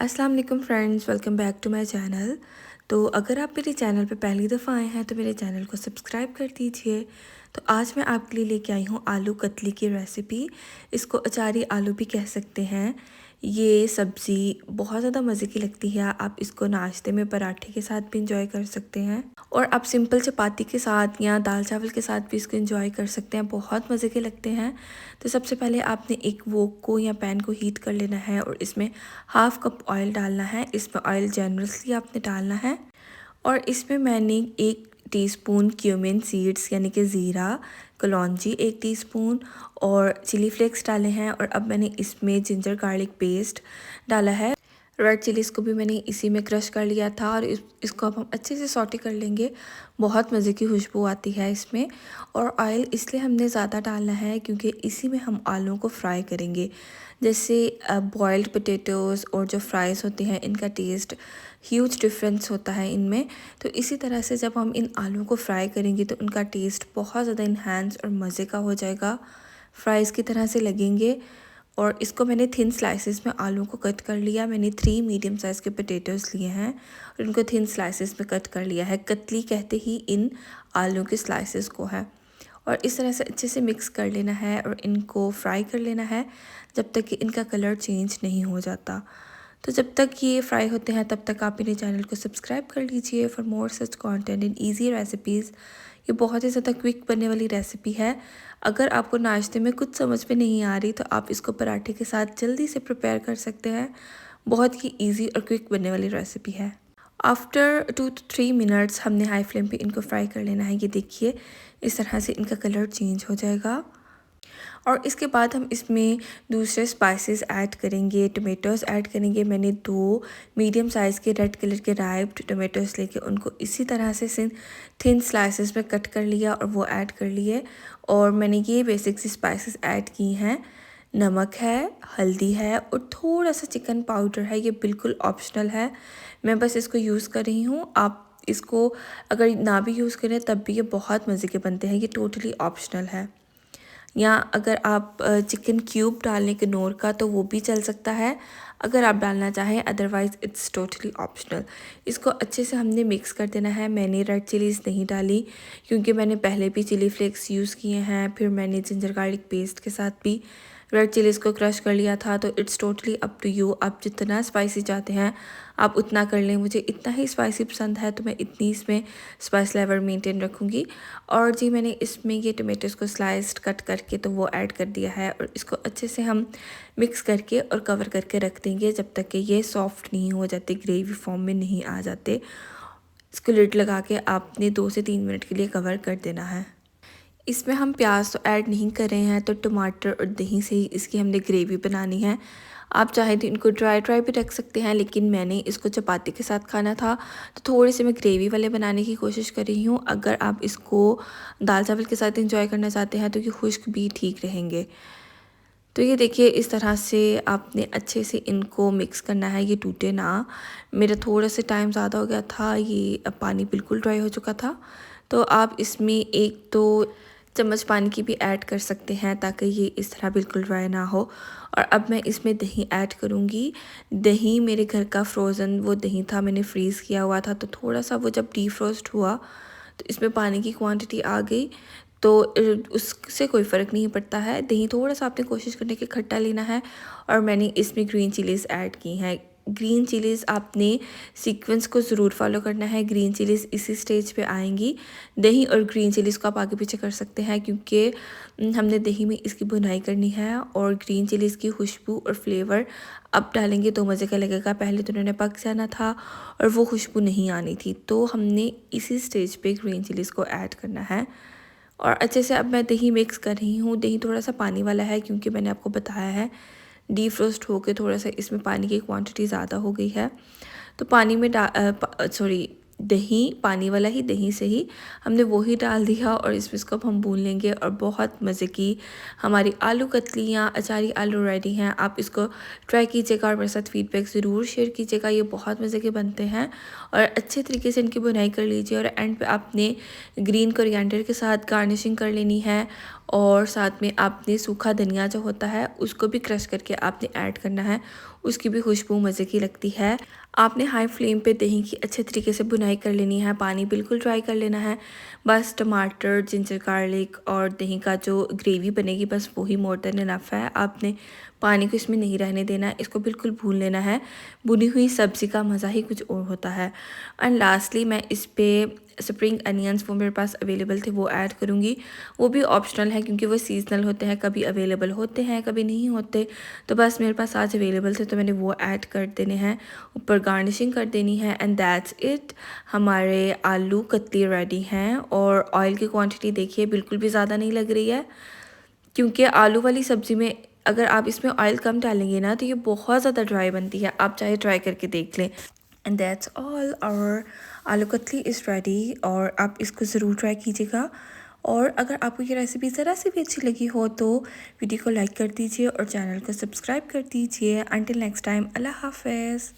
अस्सलाम वालेकुम friends, welcome back to my channel. तो अगर आप मेरे चैनल पे पहली दफ़ा आए हैं तो मेरे चैनल को सब्सक्राइब कर दीजिए। तो आज मैं आपके लिए लेके आई हूँ आलू कतली की रेसिपी। इसको अचारी आलू भी कह सकते हैं। ये सब्ज़ी बहुत ज़्यादा मज़े की लगती है। आप इसको नाश्ते में पराठे के साथ भी इंजॉय कर सकते हैं और आप सिंपल चपाती के साथ या दाल चावल के साथ भी इसको इंजॉय कर सकते हैं। बहुत मज़े के लगते हैं। तो सबसे पहले आपने एक वोक को या पैन को हीट कर लेना है और इसमें हाफ़ कप ऑयल डालना है। इसमें ऑयल जनरसली आपने डालना है और इसमें मैंने 1 टीस्पून क्यूमिन सीड्स यानी कि ज़ीरा, कलौंजी 1 टीस्पून और चिली फ्लेक्स डाले हैं। और अब मैंने इसमें जिंजर गार्लिक पेस्ट डाला है। रेड चिलीज़ को भी मैंने इसी में क्रश कर लिया था और इसको अब हम अच्छे से सॉटे कर लेंगे। बहुत मज़े की खुशबू आती है इसमें। और ऑयल इसलिए हमने ज़्यादा डालना है क्योंकि इसी में हम आलूओं को फ्राई करेंगे। जैसे बॉइल्ड पोटैटोज़ और जो फ्राइज़ होते हैं इनका टेस्ट ह्यूज डिफरेंस होता है इनमें। तो इसी तरह से जब हम इन आलूओं को फ्राई करेंगे तो उनका टेस्ट बहुत ज़्यादा इन्हांस और मज़े का हो जाएगा, फ्राइज़ की तरह से लगेंगे। और इसको मैंने थिन स्लाइसेस में आलू को कट कर लिया। मैंने 3 मीडियम साइज़ के पोटैटोज़ लिए हैं और इनको थिन स्लाइसेस में कट कर लिया है। कतली कहते ही इन आलू के स्लाइसेस को है। और इस तरह से अच्छे से मिक्स कर लेना है और इनको फ्राई कर लेना है जब तक कि इनका कलर चेंज नहीं हो जाता। तो जब तक ये फ्राई होते हैं तब तक आप मेरे चैनल को सब्सक्राइब कर लीजिए for more such content in easy recipes. ये बहुत ही ज़्यादा क्विक बनने वाली रेसिपी है। अगर आपको नाश्ते में कुछ समझ में नहीं आ रही तो आप इसको पराठे के साथ जल्दी से प्रिपेयर कर सकते हैं। बहुत ही ईजी और क्विक बनने वाली रेसिपी है। आफ्टर 2 to 3 मिनट्स हमने हाई फ्लेम पे इनको फ्राई कर लेना है। ये देखिए इस तरह से इनका कलर चेंज हो जाएगा। और इसके बाद हम इसमें दूसरे स्पाइसेस ऐड करेंगे, टमेटोज़ ऐड करेंगे। मैंने 2 मीडियम साइज़ के रेड कलर के राइप्ड टमेटोज़ लेके उनको इसी तरह से थिन स्लाइसेस में कट कर लिया और वो ऐड कर लिए। और मैंने ये बेसिक सी स्पाइसेस ऐड की हैं। नमक है, हल्दी है और थोड़ा सा चिकन पाउडर है। ये बिल्कुल ऑप्शनल है, मैं बस इसको यूज़ कर रही हूँ। आप इसको अगर ना भी यूज़ करें तब भी ये बहुत मज़े के बनते हैं। ये टोटली ऑप्शनल है। या अगर आप चिकन क्यूब डालने के नोर का तो वो भी चल सकता है अगर आप डालना चाहें, अदरवाइज़ इट्स टोटली ऑप्शनल। इसको अच्छे से हमने मिक्स कर देना है। मैंने रेड चिलीज़ नहीं डाली क्योंकि मैंने पहले भी चिली फ्लेक्स यूज़ किए हैं। फिर मैंने जिंजर गार्लिक पेस्ट के साथ भी रेड चिलीज़ को क्रश कर लिया था। तो it's totally up to you, आप जितना स्पाइसी चाहते हैं आप उतना कर लें। मुझे इतना ही स्पाइसी पसंद है तो मैं इतनी इसमें स्पाइस लेवल मेंटेन रखूँगी। और जी मैंने इसमें ये टमाटोज़ को स्लाइस्ड कट करके तो वो ऐड कर दिया है और इसको अच्छे से हम मिक्स करके और कवर करके रख देंगे जब तक कि ये सॉफ्ट नहीं हो जाते, ग्रेवी फॉर्म में नहीं आ जाते। इसको लिड लगा के आपने 2 से 3 मिनट के लिए कवर कर देना है। इसमें हम प्याज तो ऐड नहीं कर रहे हैं, तो टमाटर और दही से ही इसकी हमने ग्रेवी बनानी है। आप चाहें तो इनको ड्राई भी रख सकते हैं, लेकिन मैंने इसको चपाती के साथ खाना था तो थोड़े से मैं ग्रेवी वाले बनाने की कोशिश कर रही हूँ। अगर आप इसको दाल चावल के साथ इंजॉय करना चाहते हैं तो ये खुश्क भी ठीक रहेंगे। तो ये देखिए इस तरह से आपने अच्छे से इनको मिक्स करना है, ये टूटे ना। मेरा थोड़ा सा टाइम ज़्यादा हो गया था, ये पानी बिल्कुल ड्राई हो चुका था। तो आप इसमें 1-2 चम्मच पानी की भी ऐड कर सकते हैं ताकि ये इस तरह बिल्कुल ड्राई ना हो। और अब मैं इसमें दही ऐड करूँगी। दही मेरे घर का फ्रोज़न वो दही था, मैंने फ्रीज़ किया हुआ था। तो थोड़ा सा वो जब डीफ्रोस्ट हुआ तो इसमें पानी की क्वांटिटी आ गई। तो उससे कोई फ़र्क नहीं पड़ता है। दही थोड़ा सा आपने कोशिश करने की खट्टा लेना है। और मैंने इसमें ग्रीन चिलीज़ ऐड की हैं। ग्रीन चिलीज़ आपने सीक्वेंस को ज़रूर फॉलो करना है। ग्रीन चिलीज़ इसी स्टेज पे आएंगी। दही और ग्रीन चिलीज़ को आप आगे पीछे कर सकते हैं क्योंकि हमने दही में इसकी भुनाई करनी है। और ग्रीन चिलीज़ की खुशबू और फ्लेवर अब डालेंगे तो मज़े का लगेगा। पहले तो उन्होंने पक जाना था और वो खुशबू नहीं आनी थी, तो हमने इसी स्टेज पे ग्रीन चिलीज़ को ऐड करना है। और अच्छे से अब मैं दही मिक्स कर रही हूँ। दही थोड़ा सा पानी वाला है क्योंकि मैंने आपको बताया है डीफ्रोस्ट होके थोड़ा सा इसमें पानी की क्वांटिटी ज़्यादा हो गई है। तो पानी में दही, पानी वाला ही दही से ही हमने वो ही डाल दिया और इसको अब हम भून लेंगे और बहुत मज़े की हमारी आलू कतलियाँ, अचारी आलू रेडी हैं। आप इसको ट्राई कीजिएगा और मेरे साथ फीडबैक ज़रूर शेयर कीजिएगा। ये बहुत मज़े के बनते हैं और अच्छे तरीके से इनकी बुनाई कर लीजिए और एंड पे आपने ग्रीन कोरिएंडर के साथ गार्निशिंग कर लेनी है और साथ में आपने सूखा धनिया जो होता है उसको भी क्रश करके आपने ऐड करना है। उसकी भी खुशबू मज़े की लगती है। आपने हाई फ्लेम पे दही की अच्छे तरीके से बुनाई कर लेनी है, पानी बिल्कुल ड्राई कर लेना है। बस टमाटर, जिंजर गार्लिक और दही का जो ग्रेवी बनेगी बस वही मोर देन इनफ है। आपने पानी को इसमें नहीं रहने देना है, इसको बिल्कुल भून लेना है। भुनी हुई सब्ज़ी का मज़ा ही कुछ और होता है। एंड लास्टली मैं इस पर स्प्रिंग अनियंस, वो मेरे पास अवेलेबल थे, वो ऐड करूँगी। वो भी ऑप्शनल है क्योंकि वो सीजनल होते हैं, कभी अवेलेबल होते हैं कभी नहीं होते। तो बस मेरे पास आज अवेलेबल थे तो मैंने वो ऐड कर देने हैं, ऊपर गार्निशिंग कर देनी है एंड दैट्स इट। हमारे आलू कतली रेडी हैं और ऑयल की क्वांटिटी देखिए बिल्कुल भी ज़्यादा नहीं लग रही है क्योंकि आलू वाली सब्ज़ी में अगर आप इसमें ऑयल कम डालेंगे ना तो ये बहुत ज़्यादा ड्राई बनती है। आप चाहे ट्राई करके देख लें। एंड दैट्स ऑल, और आलू कतली इज़ रेडी और आप इसको ज़रूर ट्राई कीजिएगा। और अगर आपको ये रेसिपी ज़रा सी भी अच्छी लगी हो तो वीडियो को लाइक कर दीजिए और चैनल को सब्सक्राइब कर दीजिए। अंटिल नेक्स्ट टाइम, अल्लाह हाफ़िज़।